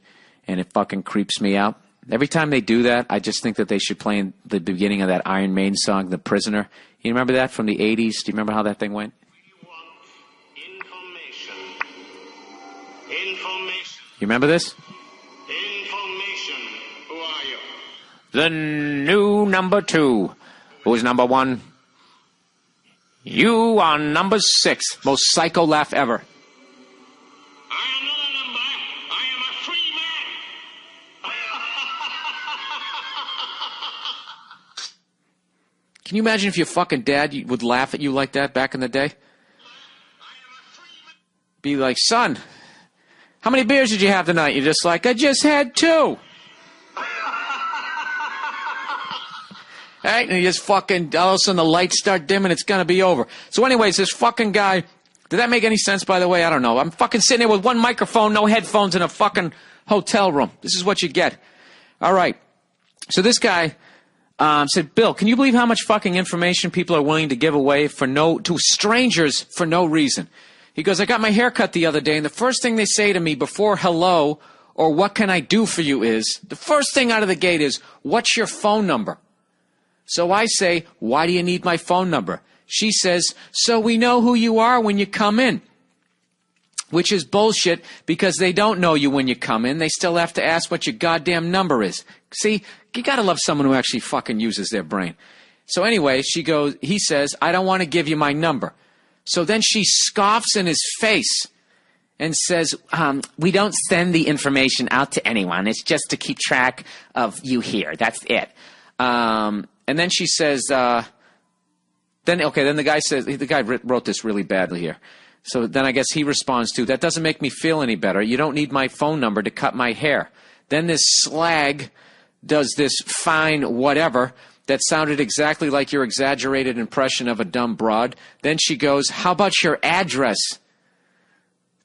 and it fucking creeps me out. Every time they do that, I just think that they should play in the beginning of that Iron Maiden song, The Prisoner. You remember that from the 80s? Do you remember how that thing went? Information. You remember this? Information. Who are you? The new number 2. Who's number 1? You are number 6. Most psycho laugh ever. I am not a number. I am a free man. Can you imagine if your fucking dad would laugh at you like that back in the day? Be like, son, how many beers did you have tonight? You're just like, I just had 2. Right? And you just fucking, all of a sudden the lights start dimming, it's gonna be over. So anyways, this fucking guy, did that make any sense, by the way? I don't know. I'm fucking sitting here with one microphone, no headphones, in a fucking hotel room. This is what you get. All right. So this guy said, Bill, can you believe how much fucking information people are willing to give away to strangers for no reason? He goes, I got my hair cut the other day, and the first thing they say to me before hello or what can I do for you is, the first thing out of the gate is, what's your phone number? So I say, why do you need my phone number? She says, so we know who you are when you come in. Which is bullshit, because they don't know you when you come in. They still have to ask what your goddamn number is. See, you gotta love someone who actually fucking uses their brain. So anyway, he says, I don't want to give you my number. So then she scoffs in his face and says, we don't send the information out to anyone. It's just to keep track of you here. That's it. And then she says, then the guy says, the guy wrote this really badly here. So then I guess he responds to, that doesn't make me feel any better. You don't need my phone number to cut my hair. Then this slag does this fine whatever that sounded exactly like your exaggerated impression of a dumb broad. Then she goes, how about your address?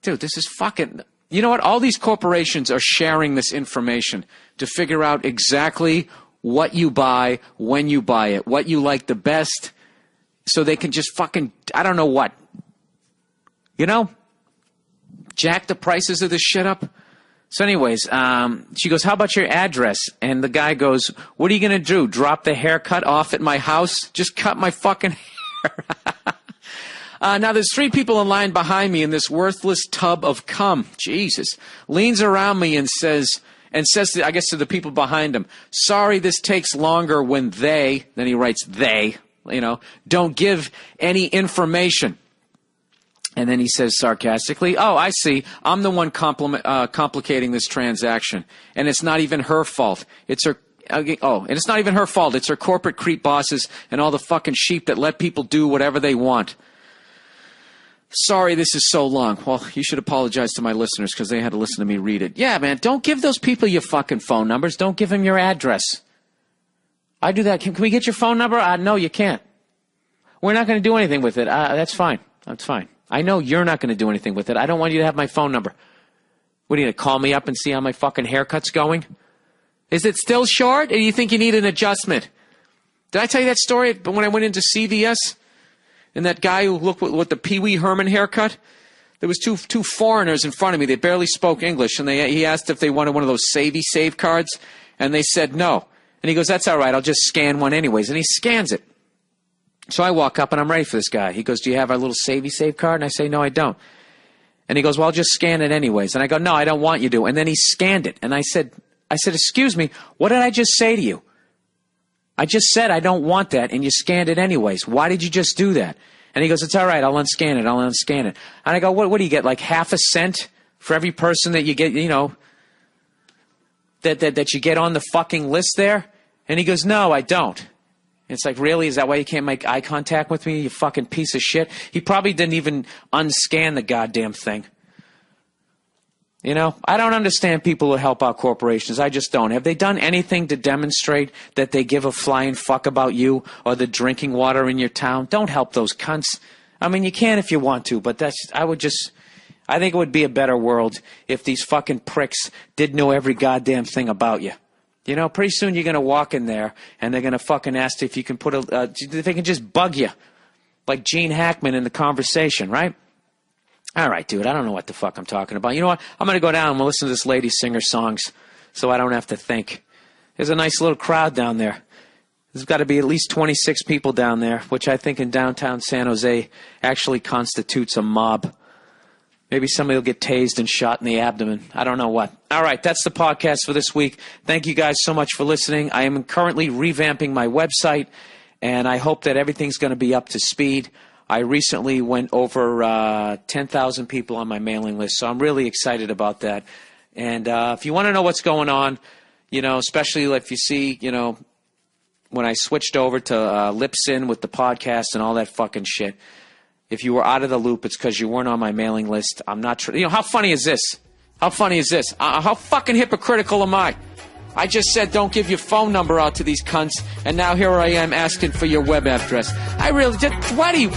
Dude, this is fucking... You know what? All these corporations are sharing this information to figure out exactly what you buy, when you buy it, what you like the best, so they can just fucking, I don't know what. You know? Jack the prices of this shit up. So anyways, she goes, how about your address? And the guy goes, what are you going to do? Drop the haircut off at my house? Just cut my fucking hair. Now there's 3 people in line behind me in this worthless tub of cum. Jesus. Leans around me and says, I guess to the people behind him, sorry this takes longer when they, then he writes they, don't give any information. And then he says sarcastically, oh, I see. I'm the one complicating this transaction. And it's not even her fault. It's her... and it's not even her fault. It's her corporate creep bosses and all the fucking sheep that let people do whatever they want. Sorry this is so long. Well, you should apologize to my listeners because they had to listen to me read it. Yeah, man, don't give those people your fucking phone numbers. Don't give them your address. I do that. Can we get your phone number? No, you can't. We're not going to do anything with it. That's fine. That's fine. I know you're not going to do anything with it. I don't want you to have my phone number. What, are you going to call me up and see how my fucking haircut's going? Is it still short, or do you think you need an adjustment? Did I tell you that story when I went into CVS? And that guy who looked with the Pee Wee Herman haircut? There was two foreigners in front of me. They barely spoke English. And he asked if they wanted one of those Save cards. And they said no. And he goes, that's all right. I'll just scan one anyways. And he scans it. So I walk up and I'm ready for this guy. He goes, do you have our little Save card? And I say, no, I don't. And he goes, well, I'll just scan it anyways. And I go, no, I don't want you to. And then he scanned it. And I said, excuse me, what did I just say to you? I just said I don't want that, and you scanned it anyways. Why did you just do that? And he goes, it's all right, I'll unscan it. And I go, what do you get, like half a cent for every person that you get, that you get on the fucking list there? And he goes, no, I don't. And it's like, really? Is that why you can't make eye contact with me, you fucking piece of shit? He probably didn't even unscan the goddamn thing. I don't understand people who help out corporations. I just don't. Have they done anything to demonstrate that they give a flying fuck about you or the drinking water in your town? Don't help those cunts. I mean, you can if you want to, but I think it would be a better world if these fucking pricks did know every goddamn thing about you. You know, pretty soon you're going to walk in there, and they're going to fucking ask if you can put they can just bug you, like Gene Hackman in The Conversation, right? All right, dude, I don't know what the fuck I'm talking about. You know what? I'm going to go down and we'll listen to this lady sing her songs so I don't have to think. There's a nice little crowd down there. There's got to be at least 26 people down there, which I think in downtown San Jose actually constitutes a mob. Maybe somebody will get tased and shot in the abdomen. I don't know what. All right, that's the podcast for this week. Thank you guys so much for listening. I am currently revamping my website, and I hope that everything's going to be up to speed. I recently went over 10,000 people on my mailing list, so I'm really excited about that. And if you want to know what's going on, you know, especially if you see, you know, when I switched over to Lipsyn with the podcast and all that fucking shit, if you were out of the loop, it's because you weren't on my mailing list. I'm not you know, how funny is this? How funny is this? How fucking hypocritical am I? I just said don't give your phone number out to these cunts, and now here I am asking for your web address. I really just, why do you